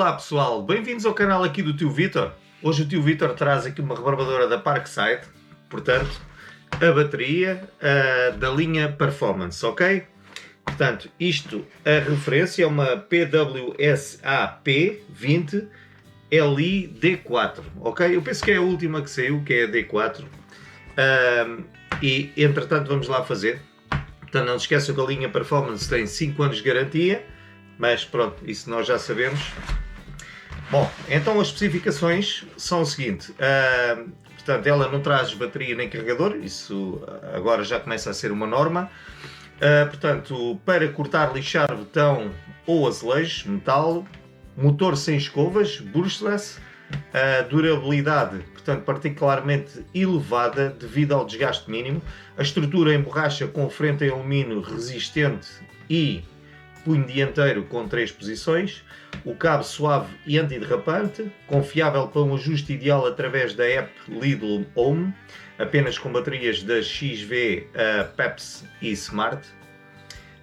Olá pessoal, bem-vindos ao canal aqui do Tio Vítor. Hoje o Tio Vítor traz aqui uma rebarbadora da Parkside, portanto, a bateria da linha Performance, ok? Portanto, isto, a referência é uma PWSAP 20 LI D4, ok? Eu penso que é a última que saiu, que é a D4. E, entretanto, vamos lá fazer. Portanto, não se esqueçam que a linha Performance tem 5 anos de garantia, mas pronto, isso nós já sabemos. Bom, então as especificações são o seguinte, portanto, ela não traz bateria nem carregador, isso agora já começa a ser uma norma. Portanto, para cortar, lixar botão ou azulejos, metal, motor sem escovas, brushless, durabilidade, portanto, particularmente elevada devido ao desgaste mínimo, a estrutura em borracha com frente em alumínio resistente e punho dianteiro com 3 posições, o cabo suave e antiderrapante, confiável para um ajuste ideal através da app Lidl Home, apenas com baterias da XV, Peps e Smart.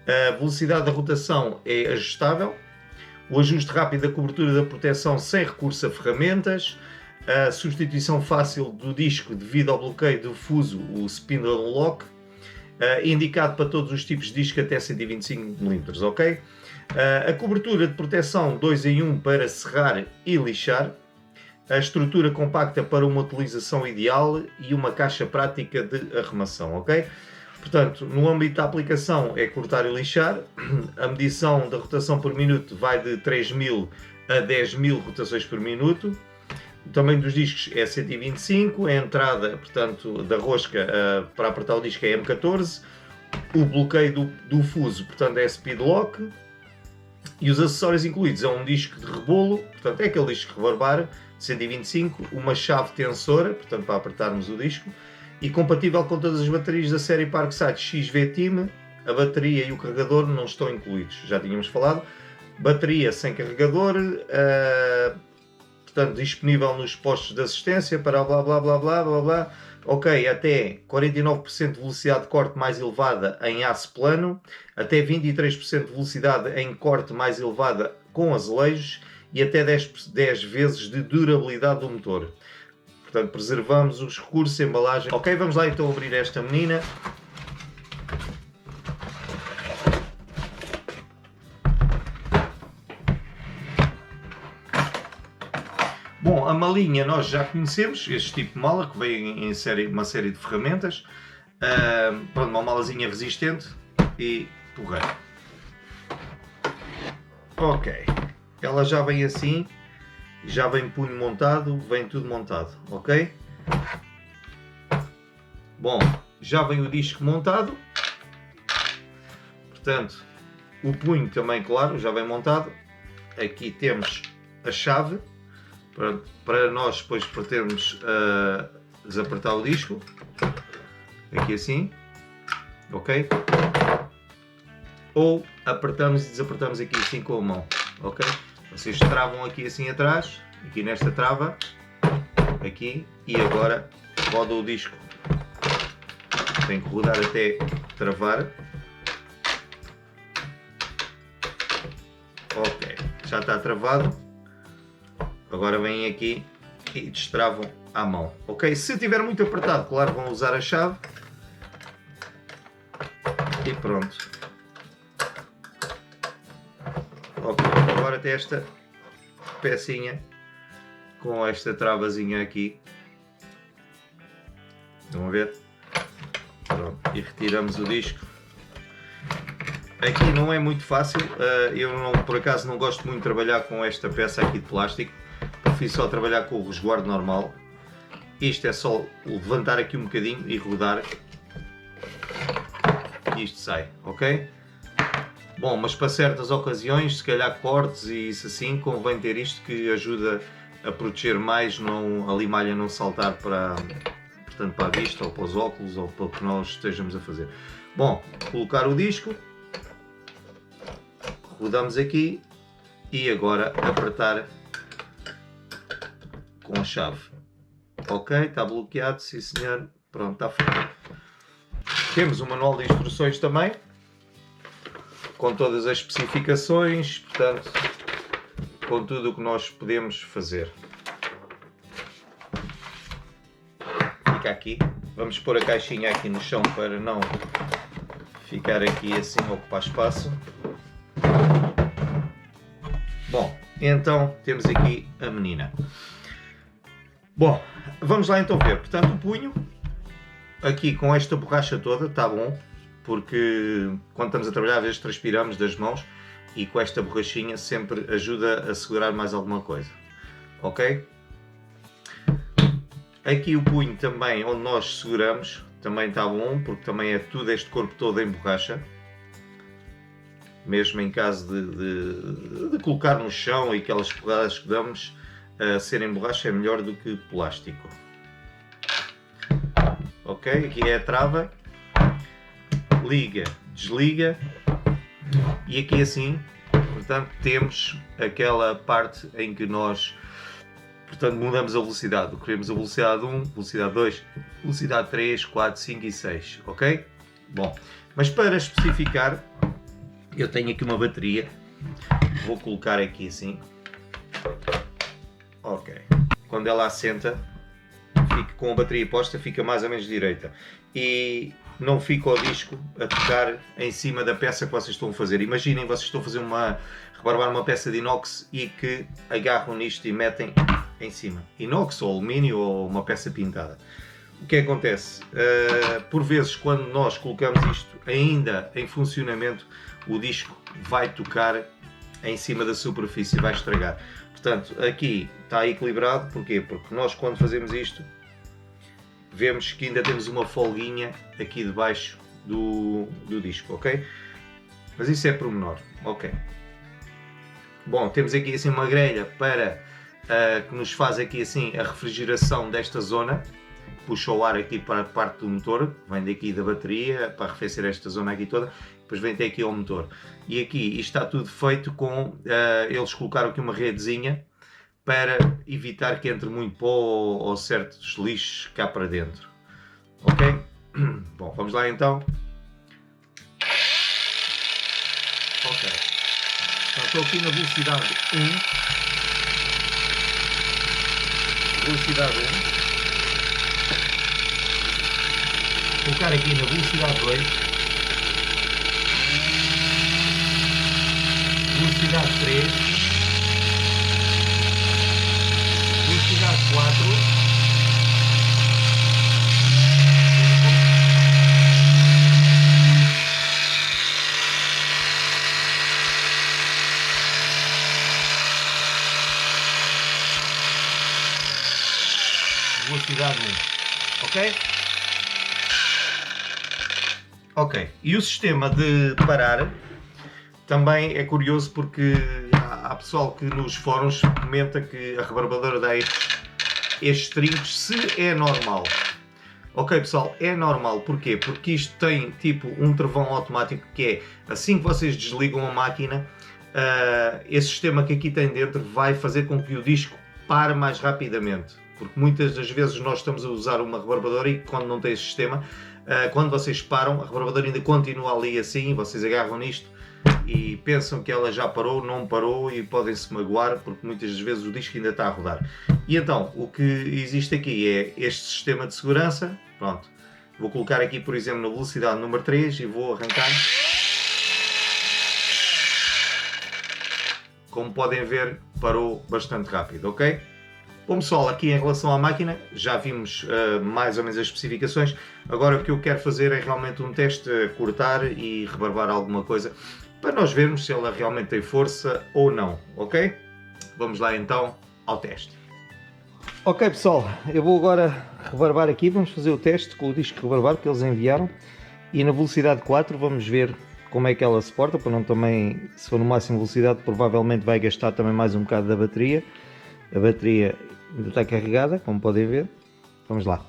A velocidade da rotação é ajustável, o ajuste rápido da cobertura da proteção sem recurso a ferramentas, a substituição fácil do disco devido ao bloqueio do fuso, o Spindle Lock, indicado para todos os tipos de disco até 125 mm, ok? A cobertura de proteção 2 em 1 para serrar e lixar, a estrutura compacta para uma utilização ideal e uma caixa prática de arrumação, ok? Portanto, no âmbito da aplicação é cortar e lixar, a medição da rotação por minuto vai de 3.000 a 10.000 rotações por minuto, o tamanho dos discos é 125, a entrada, portanto, da rosca para apertar o disco é M14, o bloqueio do fuso, portanto, é Speed Lock, e os acessórios incluídos é um disco de rebolo, portanto, é aquele disco rebarbar, 125, uma chave tensora, portanto, para apertarmos o disco, e compatível com todas as baterias da série Parkside XV Team, a bateria e o carregador não estão incluídos, já tínhamos falado, bateria sem carregador, portanto, disponível nos postos de assistência para blá blá blá blá blá blá, ok, até 49% de velocidade de corte mais elevada em aço plano, até 23% de velocidade em corte mais elevada com azulejos e até 10 vezes de durabilidade do motor. Portanto, preservamos os recursos, a embalagem. Ok, vamos lá então abrir esta menina. Bom, a malinha nós já conhecemos, este tipo de mala que vem em uma série de ferramentas. Pronto, uma malazinha resistente e porreira. Ok, ela já vem assim, já vem punho montado, vem tudo montado, ok? Bom, já vem o disco montado, portanto, o punho também, claro, já vem montado. Aqui temos a chave, para nós depois podermos desapertar o disco, aqui assim, ok? Ou apertamos e desapertamos aqui assim com a mão, ok? Vocês travam aqui assim atrás, aqui nesta trava, aqui, e agora rodam o disco. Tem que rodar até travar. Ok, já está travado. Agora vêm aqui e destravam à mão, ok? Se estiver muito apertado, claro, vão usar a chave. E pronto. Ok, agora tem esta pecinha com esta travazinha aqui. Estão a ver? Pronto, e retiramos o disco. Aqui não é muito fácil, eu por acaso não gosto muito de trabalhar com esta peça aqui de plástico. Prefiro só trabalhar com o resguardo normal. Isto é só levantar aqui um bocadinho e rodar. E isto sai, ok? Bom, mas para certas ocasiões, se calhar cortes e isso assim, convém ter isto que ajuda a proteger mais, a limalha não saltar portanto, para a vista ou para os óculos ou para o que nós estejamos a fazer. Bom, colocar o disco, rodamos aqui e agora apertar com a chave. Ok, está bloqueado, sim senhor, pronto, está feito. Temos o manual de instruções também, com todas as especificações, portanto, com tudo o que nós podemos fazer. Fica aqui. Vamos pôr a caixinha aqui no chão para não ficar aqui assim a ocupar espaço. Bom, então temos aqui a menina. Bom, vamos lá então ver. Portanto, o punho aqui com esta borracha toda está bom, porque quando estamos a trabalhar às vezes transpiramos das mãos e com esta borrachinha sempre ajuda a segurar mais alguma coisa. Ok? Aqui o punho também, onde nós seguramos, também está bom, porque também é tudo este corpo todo em borracha. Mesmo em caso de colocar no chão e aquelas porradas que damos, serem borracha é melhor do que plástico. Ok, aqui é a trava, liga, desliga e aqui assim, portanto, temos aquela parte em que nós, portanto, mudamos a velocidade. Queremos a velocidade 1, velocidade 2, velocidade 3, 4, 5 e 6, ok? Bom, mas para especificar, eu tenho aqui uma bateria, vou colocar aqui assim, ok, quando ela assenta, fica com a bateria posta, fica mais ou menos direita e não fica o disco a tocar em cima da peça que vocês estão a fazer. Imaginem, vocês estão a fazer rebarbar uma peça de inox e que agarram nisto e metem em cima, inox ou alumínio ou uma peça pintada. O que acontece? Por vezes, quando nós colocamos isto ainda em funcionamento, o disco vai tocar em cima da superfície e vai estragar. Portanto, aqui está equilibrado. Porquê? Porque nós, quando fazemos isto, vemos que ainda temos uma folguinha aqui debaixo do disco, ok? Mas isso é pormenor, ok. Bom, temos aqui assim uma grelha para que nos faz aqui assim a refrigeração desta zona. Puxa o ar aqui para a parte do motor, vem daqui da bateria para arrefecer esta zona aqui toda, depois vem até aqui ao motor. E aqui isto está tudo feito com, eles colocaram aqui uma redezinha para evitar que entre muito pó ou certos lixos cá para dentro. Ok? Bom, vamos lá então. Ok. Então, estou aqui na velocidade 1. Velocidade 1. Colocar aqui na velocidade 2, velocidade 3, velocidade 4, velocidade 1, ok? Ok, e o sistema de parar também é curioso porque há pessoal que nos fóruns comenta que a rebarbadora dá estes trincos, se é normal. Ok pessoal, é normal, porquê? Porque isto tem tipo um travão automático que é, assim que vocês desligam a máquina, esse sistema que aqui tem dentro vai fazer com que o disco pare mais rapidamente. Porque muitas das vezes nós estamos a usar uma rebarbadora e quando não tem esse sistema, quando vocês param, a rebarbadora ainda continua ali assim, vocês agarram nisto e pensam que ela já parou, não parou e podem se magoar porque muitas das vezes o disco ainda está a rodar. E então, o que existe aqui é este sistema de segurança. Pronto, vou colocar aqui por exemplo na velocidade número 3 e vou arrancar. Como podem ver, parou bastante rápido, ok? Bom pessoal, aqui em relação à máquina já vimos mais ou menos as especificações. Agora o que eu quero fazer é realmente um teste, cortar e rebarbar alguma coisa para nós vermos se ela realmente tem força ou não, ok? Vamos lá então ao teste. Ok pessoal, eu vou agora rebarbar aqui, vamos fazer o teste com o disco rebarbar que eles enviaram e na velocidade 4 vamos ver como é que ela se porta, para não também, se for no máximo velocidade provavelmente vai gastar também mais um bocado da bateria. A bateria ainda está carregada, como podem ver. Vamos lá.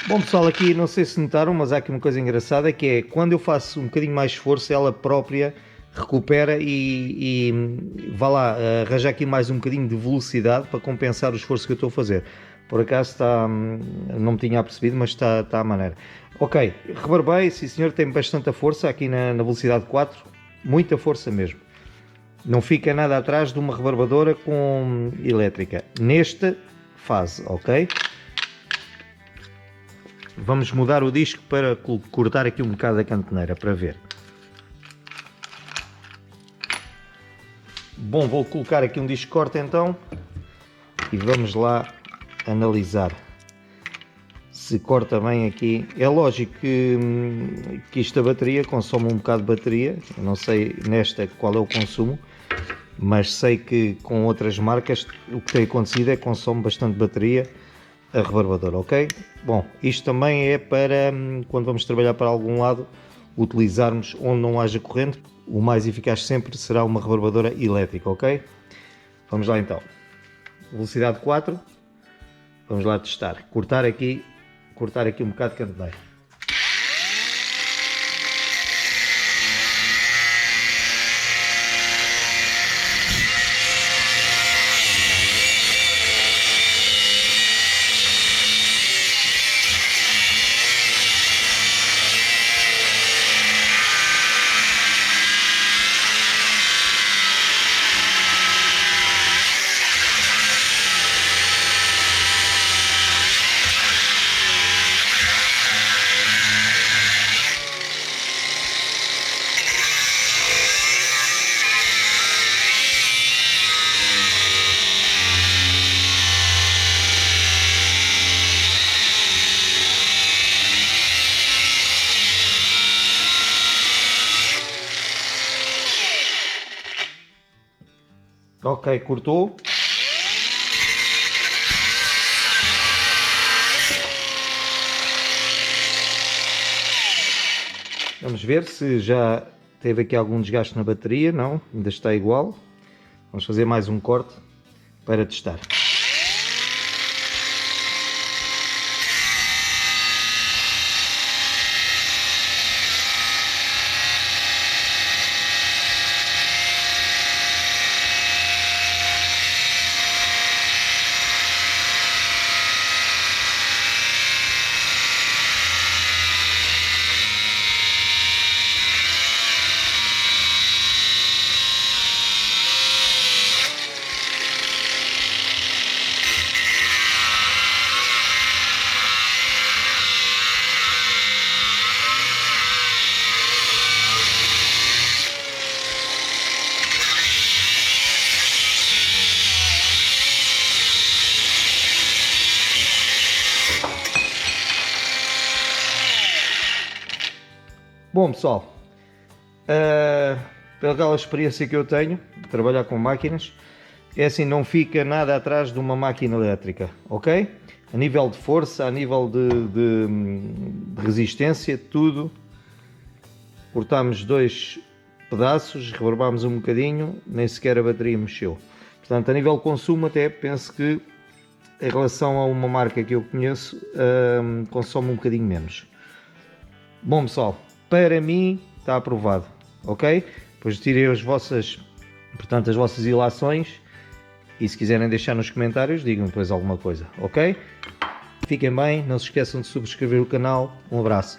Bom pessoal, aqui não sei se notaram, mas há aqui uma coisa engraçada, que é quando eu faço um bocadinho mais esforço, ela própria recupera e vá lá, arranja aqui mais um bocadinho de velocidade para compensar o esforço que eu estou a fazer. Por acaso está, não me tinha apercebido, mas está à maneira. Ok, rebarbei, sim senhor, tem bastante força aqui na velocidade 4, muita força mesmo. Não fica nada atrás de uma rebarbadora com elétrica, nesta fase, ok? Vamos mudar o disco para cortar aqui um bocado da cantoneira, para ver. Bom, vou colocar aqui um disco corte então e vamos lá analisar se corta bem aqui. É lógico que isto a bateria consome um bocado de bateria, eu não sei nesta qual é o consumo, mas sei que com outras marcas o que tem acontecido é que consome bastante bateria a rebarbadora, ok? Bom, isto também é para quando vamos trabalhar para algum lado utilizarmos onde não haja corrente. O mais eficaz sempre será uma rebarbadora elétrica, ok? Vamos lá então. Velocidade 4. Vamos lá testar. Cortar aqui um bocado de cantoneira. Ok, cortou. Vamos ver se já teve aqui algum desgaste na bateria. Não, ainda está igual. Vamos fazer mais um corte para testar. Bom pessoal, pela experiência que eu tenho de trabalhar com máquinas, é assim, não fica nada atrás de uma máquina elétrica, ok? A nível de força, a nível de resistência, tudo. Cortámos 2 pedaços, rebarbámos um bocadinho, nem sequer a bateria mexeu. Portanto, a nível de consumo, até penso que em relação a uma marca que eu conheço, consome um bocadinho menos. Bom pessoal, para mim está aprovado, ok? Depois tirei as vossas ilações e se quiserem deixar nos comentários, digam depois alguma coisa, ok? Fiquem bem, não se esqueçam de subscrever o canal, um abraço.